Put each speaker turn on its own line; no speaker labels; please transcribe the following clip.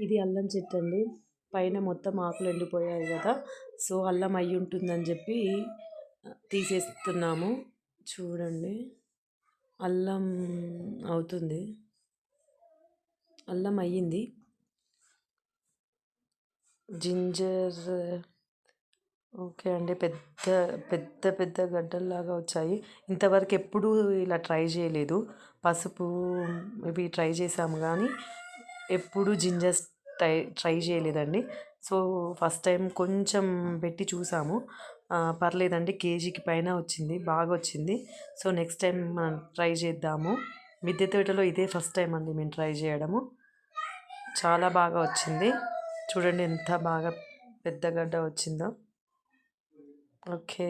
ఇది అల్లం చెట్టు అండి. పైన మొత్తం ఆకులు ఎండిపోయాయి కదా, సో అల్లం అయ్యి ఉంటుందని చెప్పి తీసేస్తున్నాము. చూడండి, అల్లం అవుతుంది, అల్లం అయ్యింది. జింజర్ ఓకే అండి, పెద్ద పెద్ద పెద్ద గడ్డల్లాగా వచ్చాయి. ఇంతవరకు ఎప్పుడూ ఇలా ట్రై చేయలేదు. పసుపు ఇవి ట్రై చేసాము కానీ ఎప్పుడు జింజర్స్ ట్రై చేయలేదండి. సో ఫస్ట్ టైం కొంచెం పెట్టి చూసాము, పర్లేదండి, కేజీకి పైన వచ్చింది, బాగా వచ్చింది. సో నెక్స్ట్ టైం మనం ట్రై చేద్దాము. మిద్దె తోటలో ఇదే ఫస్ట్ టైం అండి మేము ట్రై చేయడము. చాలా బాగా వచ్చింది. చూడండి ఎంత బాగా పెద్ద గడ్డ వచ్చిందో. ఓకే.